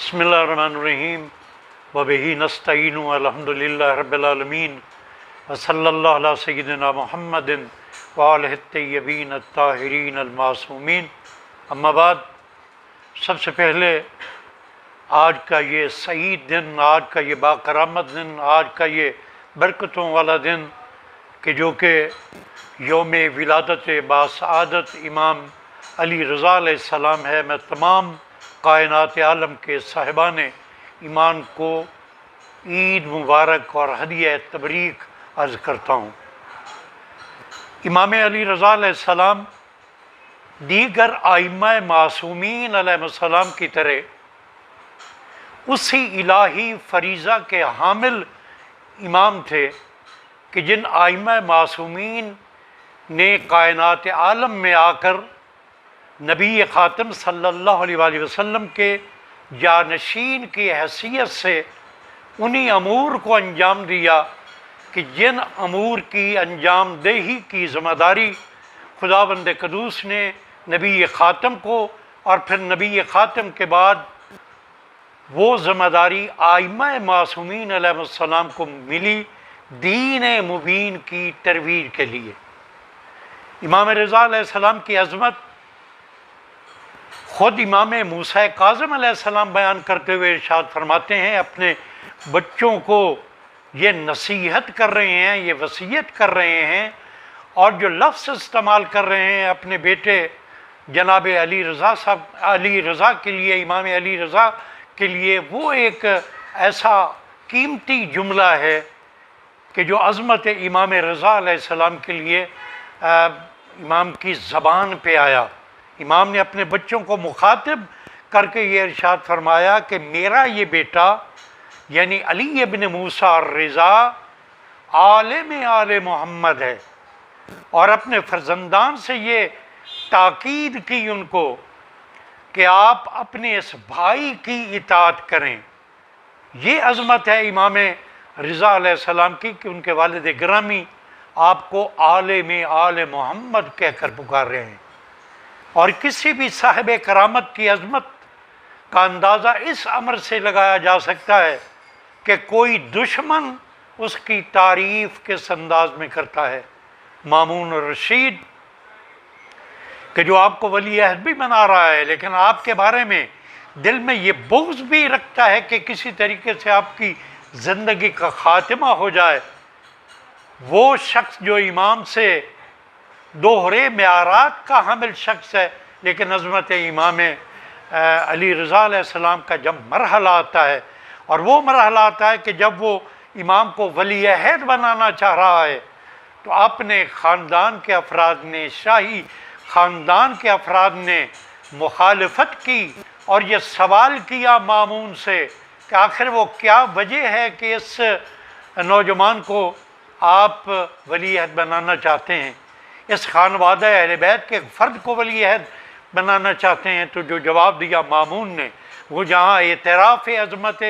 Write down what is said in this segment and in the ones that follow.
بسم اللہ الرحمن الرحیم وبہ نستعین الحمدللہ رب العالمین وصلی اللہ علی سیدنا محمد وآلہ الطیبین الطاہرین المعصومین. اما بعد، سب سے پہلے آج کا یہ سعید دن، آج کا یہ باکرامت دن، آج کا یہ برکتوں والا دن جو کہ یوم ولادت باسعادت امام علی رضا علیہ السلام ہے، میں تمام کائنات عالم کے صاحبان ایمان کو عید مبارک اور ہدیہ تبریک عرض کرتا ہوں. امام علی رضا علیہ السلام دیگر ائمہ معصومین علیہ السلام کی طرح اسی الہی فریضہ کے حامل امام تھے کہ جن ائمہ معصومین نے کائنات عالم میں آ کر نبی خاتم صلی اللہ علیہ وآلہ وسلم کے جانشین کی حیثیت سے انہی امور کو انجام دیا کہ جن امور کی انجام دہی کی ذمہ داری خداوند قدوس نے نبی خاتم کو، اور پھر نبی خاتم کے بعد وہ ذمہ داری ائمہ معصومین علیہ السلام کو ملی دین مبین کی ترویج کے لیے. امام رضا علیہ السلام کی عظمت خود امام موسیٰ کاظم علیہ السلام بیان کرتے ہوئے ارشاد فرماتے ہیں، اپنے بچوں کو یہ نصیحت کر رہے ہیں، یہ وصیت کر رہے ہیں، اور جو لفظ استعمال کر رہے ہیں اپنے بیٹے جناب علی رضا صاحب، علی رضا کے لیے، امام علی رضا کے لیے، وہ ایک ایسا قیمتی جملہ ہے کہ جو عظمت امام رضا علیہ السلام کے لیے امام کی زبان پہ آیا. امام نے اپنے بچوں کو مخاطب کر کے یہ ارشاد فرمایا کہ میرا یہ بیٹا یعنی علی ابن موسیٰ الرضا عالم آل محمد ہے، اور اپنے فرزندان سے یہ تاکید کی ان کو کہ آپ اپنے اس بھائی کی اطاعت کریں. یہ عظمت ہے امام رضا علیہ السلام کی کہ ان کے والد گرامی آپ کو عالم آل محمد کہہ کر پکار رہے ہیں. اور کسی بھی صاحب کرامت کی عظمت کا اندازہ اس امر سے لگایا جا سکتا ہے کہ کوئی دشمن اس کی تعریف کس انداز میں کرتا ہے. مامون الرشید کہ جو آپ کو ولی عہد بھی بنا رہا ہے، لیکن آپ کے بارے میں دل میں یہ بغض بھی رکھتا ہے کہ کسی طریقے سے آپ کی زندگی کا خاتمہ ہو جائے، وہ شخص جو امام سے دوہرے معیارات کا حامل شخص ہے، لیکن عظمت امام علی رضا علیہ السلام کا جب مرحلہ آتا ہے، اور وہ مرحلہ آتا ہے کہ جب وہ امام کو ولی عہد بنانا چاہ رہا ہے، تو اپنے خاندان کے افراد نے، شاہی خاندان کے افراد نے مخالفت کی، اور یہ سوال کیا مامون سے کہ آخر وہ کیا وجہ ہے کہ اس نوجوان کو آپ ولی عہد بنانا چاہتے ہیں، اس خانوادہ اہل بیت کے فرد کو ولی عہد بنانا چاہتے ہیں. تو جو جواب دیا مامون نے، وہ جہاں اعتراف عظمت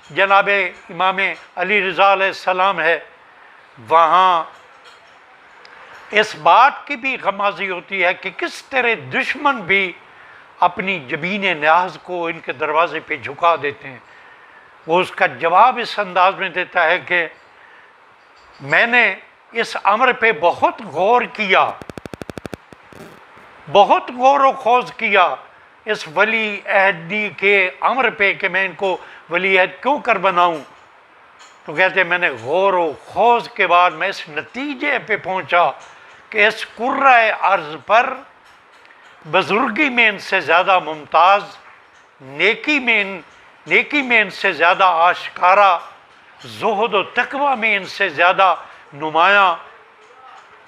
جناب امام علی رضا علیہ السلام ہے، وہاں اس بات کی بھی غمازی ہوتی ہے کہ کس طرح دشمن بھی اپنی جبین نیاز کو ان کے دروازے پہ جھکا دیتے ہیں. وہ اس کا جواب اس انداز میں دیتا ہے کہ میں نے اس امر پہ بہت غور کیا، بہت غور و خوض کیا اس ولی عہدی کے امر پہ کہ میں ان کو ولی عہد کیوں کر بناؤں. تو کہتے ہیں میں نے غور و خوض کے بعد میں اس نتیجے پہ پہنچا کہ اس کرۂ ارض پر بزرگی میں ان سے زیادہ ممتاز، نیکی میں ان سے زیادہ آشکارا، زہد و تقوی میں ان سے زیادہ نمایاں،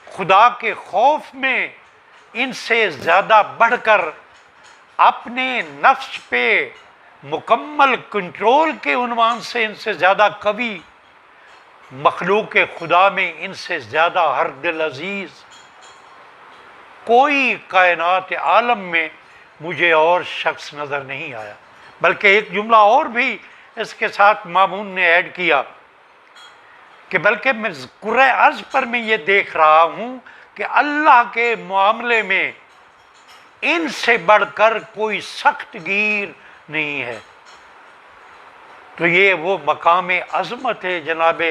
خدا کے خوف میں ان سے زیادہ بڑھ کر، اپنے نفس پہ مکمل کنٹرول کے عنوان سے ان سے زیادہ قوی، مخلوق خدا میں ان سے زیادہ ہر دل عزیز، کوئی کائنات عالم میں مجھے اور شخص نظر نہیں آیا. بلکہ ایک جملہ اور بھی اس کے ساتھ مامون نے ایڈ کیا کہ بلکہ میں کرۂ ارض پر میں یہ دیکھ رہا ہوں کہ اللہ کے معاملے میں ان سے بڑھ کر کوئی سخت گیر نہیں ہے. تو یہ وہ مقام عظمت ہے جناب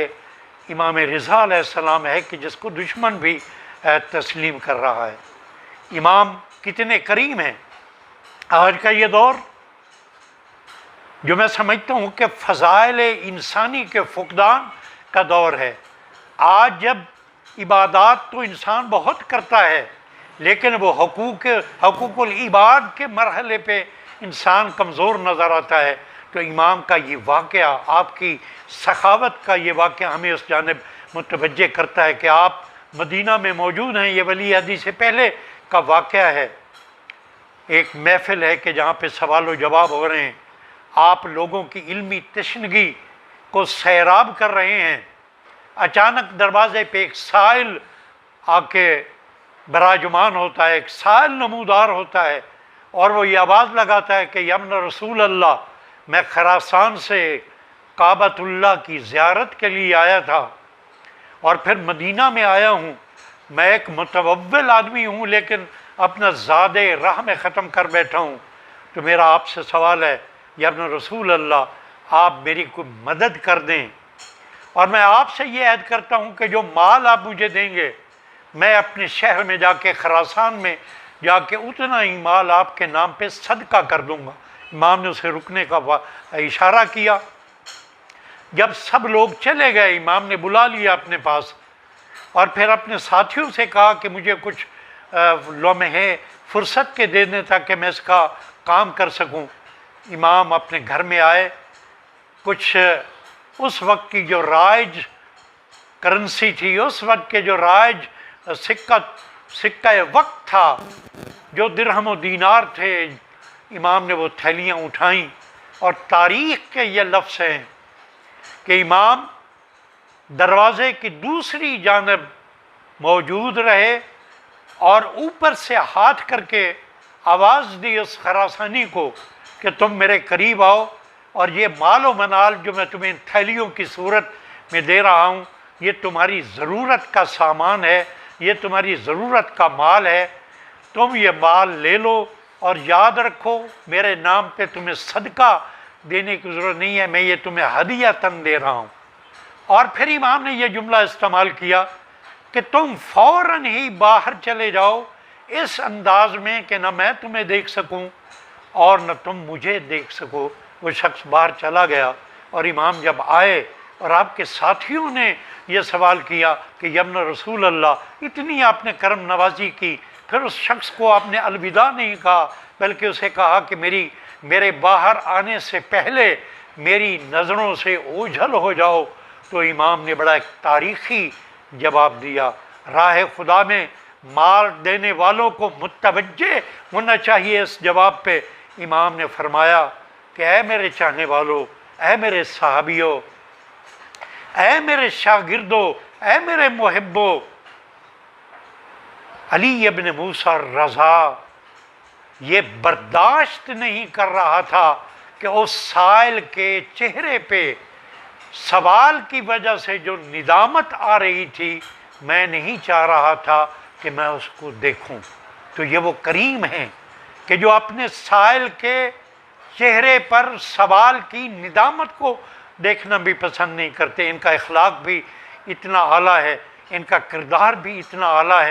امام رضا علیہ السلام ہے کہ جس کو دشمن بھی تسلیم کر رہا ہے۔ امام کتنے کریم ہیں۔ آج کا یہ دور جو میں سمجھتا ہوں کہ فضائل انسانی کے فقدان کا دور ہے۔ آج جب عبادات تو انسان بہت کرتا ہے، لیکن وہ حقوق العباد کے مرحلے پہ انسان کمزور نظر آتا ہے۔ تو امام کا یہ واقعہ، آپ کی سخاوت کا یہ واقعہ ہمیں اس جانب متوجہ کرتا ہے کہ آپ مدینہ میں موجود ہیں۔ یہ ولی عہدی سے پہلے کا واقعہ ہے۔ ایک محفل ہے کہ جہاں پہ سوال و جواب ہو رہے ہیں، آپ لوگوں کی علمی تشنگی کو سیراب کر رہے ہیں۔ اچانک دروازے پہ ایک سائل آ کے براجمان ہوتا ہے، ایک سائل نمودار ہوتا ہے، اور وہ یہ آواز لگاتا ہے کہ یا ابن رسول اللہ، میں خراسان سے کعبۃ اللہ کی زیارت کے لیے آیا تھا اور پھر مدینہ میں آیا ہوں۔ میں ایک متوول آدمی ہوں، لیکن اپنا زاد راہ میں ختم کر بیٹھا ہوں۔ تو میرا آپ سے سوال ہے یا ابن رسول اللہ، آپ میری کوئی مدد کر دیں، اور میں آپ سے یہ عہد کرتا ہوں کہ جو مال آپ مجھے دیں گے، میں اپنے شہر میں جا کے، خراسان میں جا کے اتنا ہی مال آپ کے نام پہ صدقہ کر دوں گا۔ امام نے اسے رکنے کا اشارہ کیا۔ جب سب لوگ چلے گئے، امام نے بلا لیا اپنے پاس، اور پھر اپنے ساتھیوں سے کہا کہ مجھے کچھ لمحے فرصت کے دے دیں تاکہ میں اس کا کام کر سکوں۔ امام اپنے گھر میں آئے، کچھ اس وقت کی جو رائج کرنسی تھی، اس وقت کے جو رائج سکہ وقت تھا، جو درہم و دینار تھے، امام نے وہ تھیلیاں اٹھائیں، اور تاریخ کے یہ لفظ ہیں کہ امام دروازے کی دوسری جانب موجود رہے اور اوپر سے ہاتھ کر کے آواز دی اس خراسانی کو کہ تم میرے قریب آؤ، اور یہ مال و منال جو میں تمہیں تھیلیوں کی صورت میں دے رہا ہوں، یہ تمہاری ضرورت کا سامان ہے، یہ تمہاری ضرورت کا مال ہے، تم یہ مال لے لو، اور یاد رکھو میرے نام پہ تمہیں صدقہ دینے کی ضرورت نہیں ہے، میں یہ تمہیں ہدیۃً دے رہا ہوں۔ اور پھر امام نے یہ جملہ استعمال کیا کہ تم فوراً ہی باہر چلے جاؤ، اس انداز میں کہ نہ میں تمہیں دیکھ سکوں اور نہ تم مجھے دیکھ سکو۔ وہ شخص باہر چلا گیا، اور امام جب آئے اور آپ کے ساتھیوں نے یہ سوال کیا کہ یا ابن رسول اللہ، اتنی آپ نے کرم نوازی کی، پھر اس شخص کو آپ نے الوداع نہیں کہا، بلکہ اسے کہا کہ میرے باہر آنے سے پہلے میری نظروں سے اوجھل ہو جاؤ۔ تو امام نے بڑا ایک تاریخی جواب دیا۔ راہ خدا میں مال دینے والوں کو متوجہ ہونا چاہیے اس جواب پہ۔ امام نے فرمایا کہ اے میرے چاہنے والوں، اے میرے صحابیوں، اے میرے شاگردوں، اے میرے محبوں، علی ابن موسیٰ رضا یہ برداشت نہیں کر رہا تھا کہ اس سائل کے چہرے پہ سوال کی وجہ سے جو ندامت آ رہی تھی، میں نہیں چاہ رہا تھا کہ میں اس کو دیکھوں۔ تو یہ وہ کریم ہیں کہ جو اپنے سائل کے چہرے پر سوال کی ندامت کو دیکھنا بھی پسند نہیں کرتے۔ ان کا اخلاق بھی اتنا اعلیٰ ہے، ان کا کردار بھی اتنا اعلیٰ ہے۔